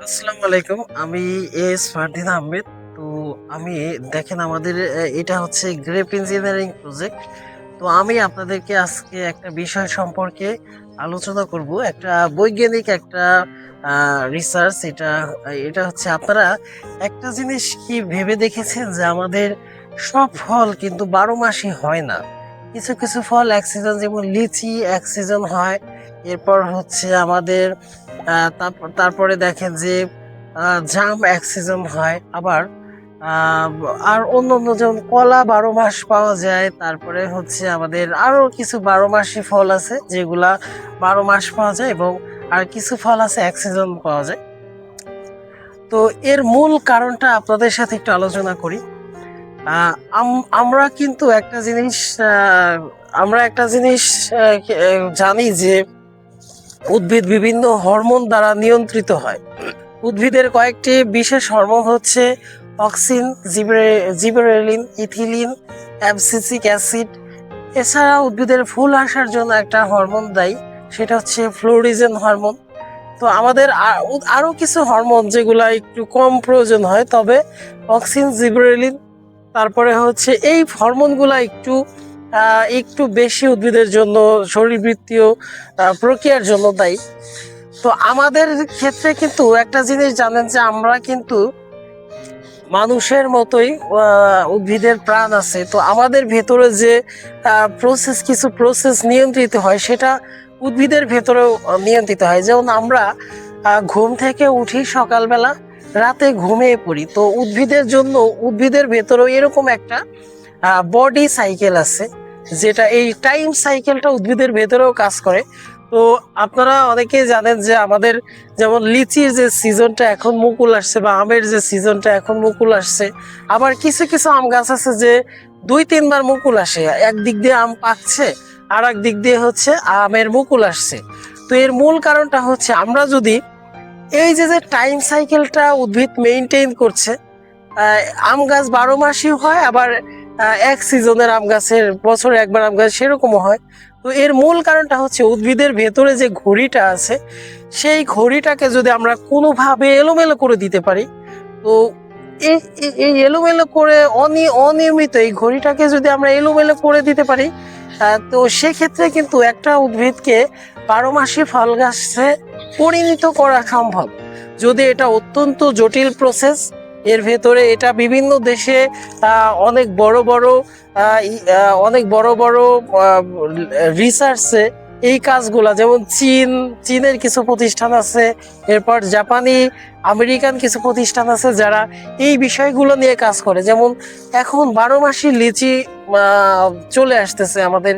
আসসালামু আলাইকুম। আমি এস ফারদিন আহমেদ। তো আমি দেখেন আমাদের এটা হচ্ছে গ্রেপ ইঞ্জিনিয়ারিং প্রজেক্ট। তো আমি আপনাদেরকে আজকে একটা বিষয় সম্পর্কে আলোচনা করব, একটা বৈজ্ঞানিক একটা রিসার্চ। এটা এটা হচ্ছে আপনারা একটা জিনিস কি ভেবে দেখেছেন যে আমাদের সব ফল কিন্তু 12 মাসই হয় না। কিছু কিছু ফল এক সিজন, যেমন লিচি এক সিজন হয়। এরপর হচ্ছে আমাদের তারপরে দেখেন যে জাম এক সিজন হয়। আবার আহ, আর অন্য অন্য যেমন কলা 12 মাস পাওয়া যায়। তারপরে হচ্ছে আমাদের আরো কিছু 12 মাসি ফল আছে যেগুলা 12 মাস পাওয়া যায়, এবং আর কিছু ফল আছে এক সিজন পাওয়া যায়। তো এর মূল কারণটা আপনাদের সাথে একটু আলোচনা করি। আমরা কিন্তু একটা জিনিস আহ, আমরা একটা জিনিস জানি যে উদ্ভিদ বিভিন্ন হরমোন দ্বারা নিয়ন্ত্রিত হয়। উদ্ভিদের কয়েকটি বিশেষ হরমোন হচ্ছে auxin, gibberellin, ethylene, abscisic acid. এছাড়া উদ্ভিদের ফুল আসার জন্য একটা হরমোন দায়ী, সেটা হচ্ছে ফ্লোরিজেন হরমোন। তো আমাদের আরো কিছু হরমোন যেগুলা একটু কম প্রয়োজন হয়, তবে অক্সিন, জিবেরেলিন, তারপরে হচ্ছে এই হরমোনগুলা একটু একটু বেশি উদ্ভিদের জন্য শরীরবৃত্তীয় প্রক্রিয়ার জন্য দায়ী। তো আমাদের ক্ষেত্রে কিন্তু একটা জিনিস জানেন যে আমরা কিন্তু মানুষের মতোই উদ্ভিদের প্রাণ আছে। তো আমাদের ভেতরে যে কিছু প্রসেস নিয়ন্ত্রিত হয়, সেটা উদ্ভিদের ভেতরেও নিয়ন্ত্রিত হয়। যেমন আমরা ঘুম থেকে উঠি সকালবেলা, রাতে ঘুমিয়ে পড়ি। তো উদ্ভিদের জন্য উদ্ভিদের ভেতরেও এরকম একটা বডি সাইকেল আছে, যেটা এই টাইম সাইকেলটা উদ্ভিদের ভেতরেও কাজ করে। তো আপনারা অনেকেই জানেন যে আমাদের যেমন লিচির যে সিজনটা এখন মুকুল আসছে, বা আমের যে সিজনটা এখন মুকুল আসছে। আবার কিছু কিছু আম গাছ আছে যে 2-3 বার মুকুল আসে, একদিক দিয়ে আম পাকছে, আর এক দিক দিয়ে হচ্ছে আমের মুকুল আসছে। তো এর মূল কারণটা হচ্ছে আমরা যদি এই যে যে টাইম সাইকেলটা উদ্ভিদ মেইনটেইন করছে। আম গাছ 12 মাসই হয়, আবার এক সিজনের আম গাছের বছরে একবার আম গাছ সেরকমও হয়। তো এর মূল কারণটা হচ্ছে উদ্ভিদের ভেতরে যে ঘড়িটা আছে, সেই ঘড়িটাকে যদি আমরা কোনোভাবে এলোমেলো করে দিতে পারি, তো এই এই এলোমেলো করে অনিয়মিত এই ঘড়িটাকে যদি আমরা এলোমেলো করে দিতে পারি, তো সেক্ষেত্রে কিন্তু একটা উদ্ভিদকে 12 মাসি ফল গাছে পরিণত করা সম্ভব, যদি এটা অত্যন্ত জটিল প্রসেস। এর ভেতরে এটা বিভিন্ন দেশে অনেক বড় বড় অনেক বড় বড় রিসার্চে এই কাজগুলা, যেমন চীনের কিছু প্রতিষ্ঠান আছে, এরপর জাপানি আমেরিকান কিছু প্রতিষ্ঠান আছে যারা এই বিষয়গুলো নিয়ে কাজ করে। যেমন এখন 12 মাসি লিচি চলে আসতেছে আমাদের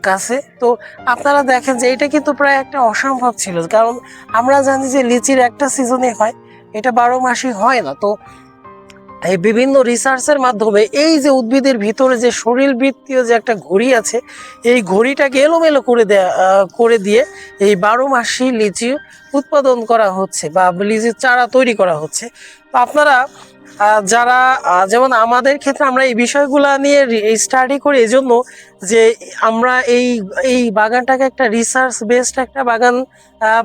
কাছে। তো আপনারা দেখেন যে এটা কিন্তু প্রায় একটা অসম্ভব ছিল, কারণ আমরা জানি যে লিচির একটা সিজনে হয়, এটা 12 মাসই হয় না। তো এই বিভিন্ন রিসার্চের মাধ্যমে এই যে উদ্ভিদের ভিতরে যে শরীরবৃত্তীয় যে একটা ঘড়ি আছে, এই ঘড়িটাকে এলোমেলো করে দিয়ে এই 12 মাসি লিচি উৎপাদন করা হচ্ছে, বা লিচির চারা তৈরি করা হচ্ছে। তো আপনারা যারা যেমন আমাদের ক্ষেত্রে আমরা এই বিষয়গুলো নিয়ে স্টাডি করি, এই জন্য যে আমরা এই এই বাগানটাকে একটা রিসার্চ বেসড একটা বাগান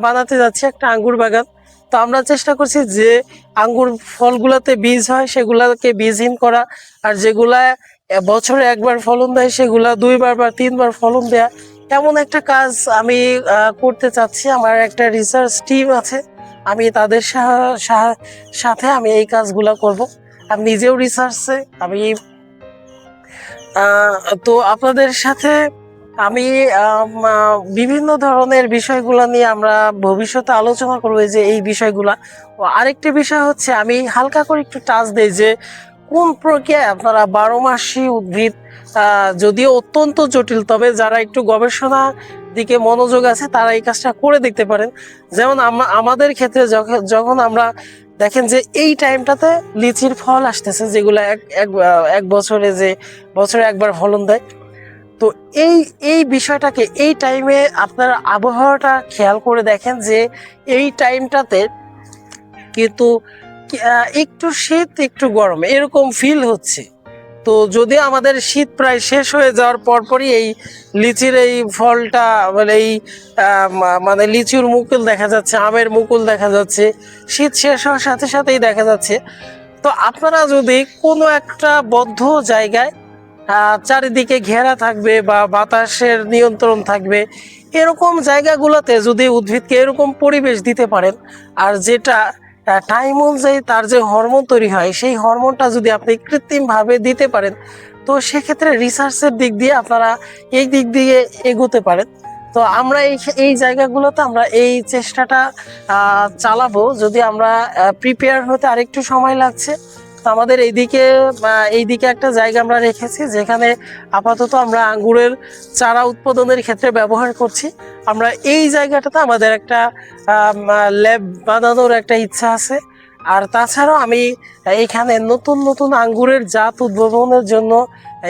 বানাতে যাচ্ছি, একটা আঙ্গুর বাগান। তো আমরা চেষ্টা করছি যে আঙ্গুর ফলগুলোতে বীজ হয় সেগুলাকে বীজহীন করা, আর যেগুলা বছরে একবার ফলন দেয় সেগুলা 2 বার বা 3 বার ফলন দেয়া। এমন একটা কাজ আমি করতে চাচ্ছি। আমার একটা রিসার্চ টিম আছে, আমি তাদের সাথে আমি এই কাজগুলা করব। আমি নিজেও রিসার্চে আমি আহ, তো আপনাদের সাথে আমি বিভিন্ন ধরনের বিষয়গুলো নিয়ে আমরা ভবিষ্যতে আলোচনা করবো, যে এই বিষয়গুলা। ও আরেকটি বিষয় হচ্ছে আমি হালকা করে একটু টাচ দেই যে কোন প্রক্রিয়ায় আপনারা 12 মাসি উদ্ভিদ, যদিও অত্যন্ত জটিল, তবে যারা একটু গবেষণা দিকে মনোযোগ আছে তারা এই কাজটা করে দেখতে পারেন। যেমন আমাদের ক্ষেত্রে যখন আমরা দেখেন যে এই টাইমটাতে লিচির ফল আসতেছে, যেগুলো এক বছরে যে বছরে একবার ফলন দেয়। তো এই এই বিষয়টাকে এই টাইমে আপনারা আবহাওয়াটা খেয়াল করে দেখেন যে এই টাইমটাতে কিন্তু একটু শীত একটু গরম এরকম ফিল হচ্ছে। তো যদি আমাদের শীত প্রায় শেষ হয়ে যাওয়ার পরপরই এই লিচির এই ফলটা মানে এই মানে লিচুর মুকুল দেখা যাচ্ছে, আমের মুকুল দেখা যাচ্ছে, শীত শেষ হওয়ার সাথে সাথেই দেখা যাচ্ছে। তো আপনারা যদি কোনো একটা বদ্ধ জায়গায় চারিদিকে ঘেরা থাকবে বা বাতাসের নিয়ন্ত্রণ থাকবে, এরকম জায়গাগুলোতে যদি উদ্ভিদকে এরকম পরিবেশ দিতে পারেন, আর যেটা টাইম অনুযায়ী তার যে হরমোন তৈরি হয় সেই হরমোনটা যদি আপনি কৃত্রিমভাবে দিতে পারেন, তো সেক্ষেত্রে রিসার্চের দিক দিয়ে আপনারা এই দিক দিয়ে এগোতে পারেন। তো আমরা এই জায়গাগুলোতে আমরা এই চেষ্টাটা চালাবো। যদি আমরা প্রিপেয়ার হতে আরেকটু সময় লাগছে, তো আমাদের এইদিকে একটা জায়গা আমরা রেখেছি যেখানে আপাতত আমরা আঙ্গুরের চারা উৎপাদনের ক্ষেত্রে ব্যবহার করছি। আমরা এই জায়গাটাতে আমাদের একটা ল্যাব বানানোর একটা ইচ্ছা আছে। আর তাছাড়াও আমি এইখানে নতুন নতুন আঙ্গুরের জাত উদ্ভাবনের জন্য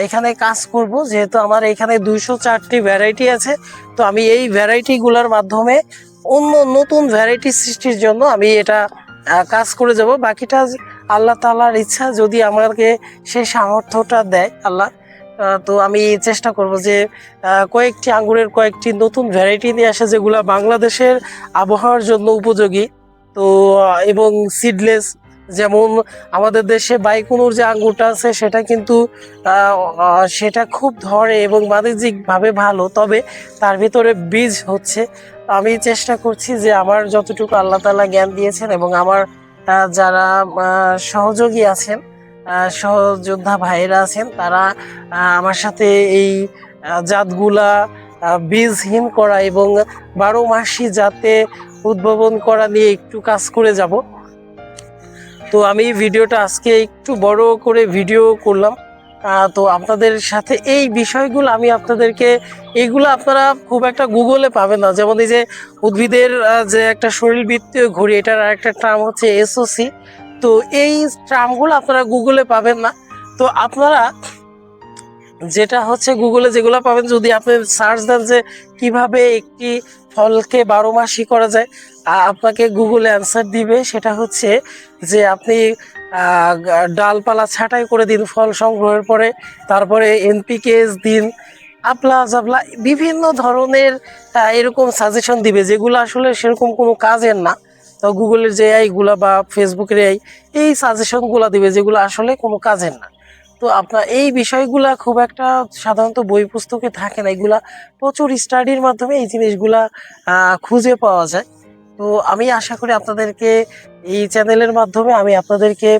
এখানে কাজ করব। যেহেতু আমার এখানে 204টি ভ্যারাইটি আছে, তো আমি এই ভ্যারাইটিগুলোর মাধ্যমে অন্য নতুন ভ্যারাইটি সৃষ্টির জন্য আমি এটা কাজ করে যাব। বাকিটা আল্লাহ তাআলার ইচ্ছা, যদি আমাকে সেই সামর্থ্যটা দেয় আল্লাহ, তো আমি চেষ্টা করব যে কয়েকটি আঙ্গুরের কয়েকটি নতুন ভ্যারাইটি নিয়ে আসে যেগুলো বাংলাদেশের আবহাওয়ার জন্য উপযোগী। তো এবং সিডলেস, যেমন আমাদের দেশে বাইকুনুর যে আঙ্গুরটা আছে সেটা কিন্তু সেটা খুব ধরে এবং বাণিজ্যিকভাবে ভালো, তবে তার ভিতরে বীজ হচ্ছে। আমি চেষ্টা করছি যে আমার যতটুকু আল্লাহ তাআলা জ্ঞান দিয়েছেন এবং আমার যারা সহযোগী আছেন, সহযোদ্ধা ভাইয়েরা আছেন, তারা আমার সাথে এই জাতগুলা বীজহীন করা এবং 12 মাসি জাতে উদ্ভাবন করা নিয়ে একটু কাজ করে যাব। তো আমি ভিডিওটা আজকে একটু বড় করে ভিডিও করলাম। তো আপনাদের সাথে এই বিষয়গুলো আমি আপনাদেরকে, এগুলো আপনারা খুব একটা গুগলে পাবেন না। যেমন এই যে উদ্ভিদের যে একটা শরীরবৃত্তীয় ঘড়ি, এটার আরেকটা টার্ম হচ্ছে এসওসি। তো এই টার্মগুলো আপনারা গুগলে পাবেন না। তো আপনারা যেটা হচ্ছে গুগলে যেগুলো পাবেন, যদি আপনি সার্চ দেন যে কিভাবে একটি ফলকে 12 মাসি করা যায়, আপনাকে গুগলে অ্যান্সার দিবে। সেটা হচ্ছে যে আপনি ডালপালা ছাঁটাই করে দিন ফল সংগ্রহের পরে, তারপরে এনপিকেএস দিন, আপলা জাবলা বিভিন্ন ধরনের এরকম সাজেশন দিবে যেগুলো আসলে সেরকম কোনো কাজের না। তো গুগলের যে এইগুলা বা ফেসবুকের এই সাজেশনগুলো দিবে যেগুলো আসলে কোনো কাজের না। তো আপনার এই বিষয়গুলা খুব একটা সাধারণত বই পুস্তকে থাকে না, এগুলা প্রচুর স্টাডির মাধ্যমে এই জিনিসগুলা খুঁজে পাওয়া যায়। তো আমি আশা করি আপনাদেরকে এই চ্যানেলের মাধ্যমে আমি আপনাদেরকে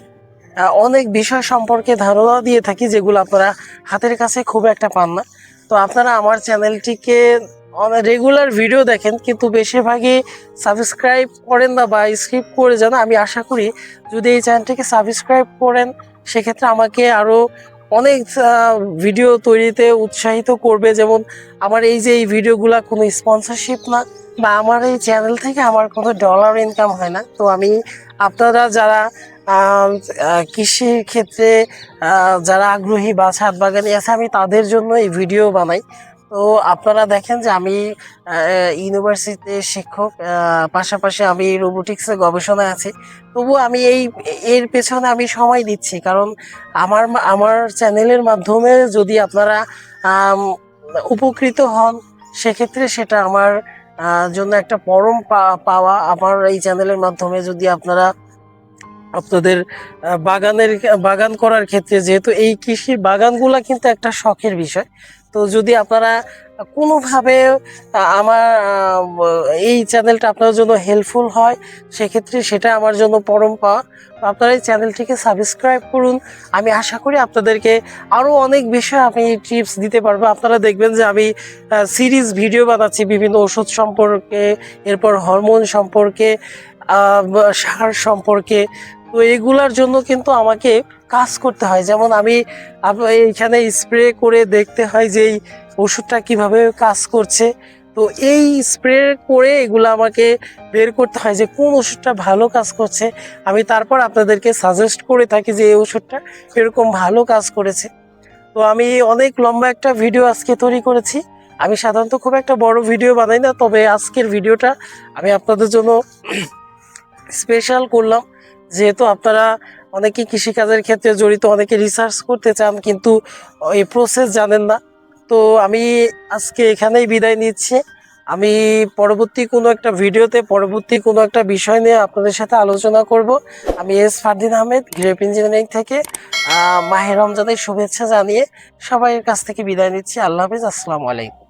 অনেক বিষয় সম্পর্কে ধারণা দিয়ে থাকি যেগুলো আপনারা হাতের কাছে খুব একটা পান না। তো আপনারা আমার চ্যানেলটিকে রেগুলার ভিডিও দেখেন কিন্তু বেশিরভাগই সাবস্ক্রাইব করেন না বা স্কিপ করে যান। আমি আশা করি যদি এই চ্যানেলটিকে সাবস্ক্রাইব করেন, সেক্ষেত্রে আমাকে আরও অনেক ভিডিও তৈরিতে উৎসাহিত করবে। যেমন আমার এই যে এই ভিডিওগুলো কোনো স্পন্সরশিপ না, বা আমার এই চ্যানেল থেকে আমার কোনো ডলার ইনকাম হয় না। তো আমি আপনারা যারা কৃষির ক্ষেত্রে যারা আগ্রহী বা ছাদ বাগানি আছে, আমি তাদের জন্য এই ভিডিও বানাই। তো আপনারা দেখেন যে আমি ইউনিভার্সিটিতে শিক্ষক, পাশাপাশি আমি রোবোটিক্সে গবেষণায় আছি। তবুও আমি এর পেছনে আমি সময় দিচ্ছি, কারণ আমার আমার চ্যানেলের মাধ্যমে যদি আপনারা উপকৃত হন, সেক্ষেত্রে সেটা আমার জন্য একটা পরম পাওয়া। আমার এই চ্যানেলের মাধ্যমে যদি আপনারা আপনাদের বাগান করার ক্ষেত্রে, যেহেতু এই কৃষির বাগানগুলা কিন্তু একটা শখের বিষয়, তো যদি আপনারা কোনোভাবে আমার এই চ্যানেলটা আপনার জন্য হেল্পফুল হয়, সেক্ষেত্রে সেটা আমার জন্য পরম পাওয়া। আপনারা এই চ্যানেলটিকে সাবস্ক্রাইব করুন। আমি আশা করি আপনাদেরকে আরও অনেক বিষয় আমি টিপস দিতে পারবো। আপনারা দেখবেন যে আমি সিরিজ ভিডিও বানাচ্ছি বিভিন্ন ওষুধ সম্পর্কে, এরপর হরমোন সম্পর্কে, সার সম্পর্কে। তো এগুলার জন্য কিন্তু আমাকে কাজ করতে হয়। যেমন আমি এইখানে স্প্রে করে দেখতে হয় যে এই ওষুধটা কিভাবে কাজ করছে। তো এই স্প্রে করে এগুলো আমাকে বের করতে হয় যে কোন ওষুধটা ভালো কাজ করছে। আমি তারপর আপনাদেরকে সাজেস্ট করে থাকি যে এই ওষুধটা এরকম ভালো কাজ করেছে। তো আমি অনেক লম্বা একটা ভিডিও আজকে তৈরি করেছি। আমি সাধারণত খুব একটা বড় ভিডিও বানাই না, তবে আজকের ভিডিওটা আমি আপনাদের জন্য স্পেশাল করলাম, যেহেতু আপনারা অনেকে কৃষিকাজের ক্ষেত্রে জড়িত, অনেকে রিসার্চ করতে চান কিন্তু এই প্রসেস জানেন না। তো আমি আজকে এখানেই বিদায় নিচ্ছি। আমি পরবর্তী কোনো একটা ভিডিওতে পরবর্তী কোনো একটা বিষয় নিয়ে আপনাদের সাথে আলোচনা করব। আমি S Fardin Ahmed, grape engineering থেকে মাহে রমজানের শুভেচ্ছা জানিয়ে সবাইয়ের কাছ থেকে বিদায় নিচ্ছি। আল্লাহ হাফিজ, আসসালামু আলাইকুম।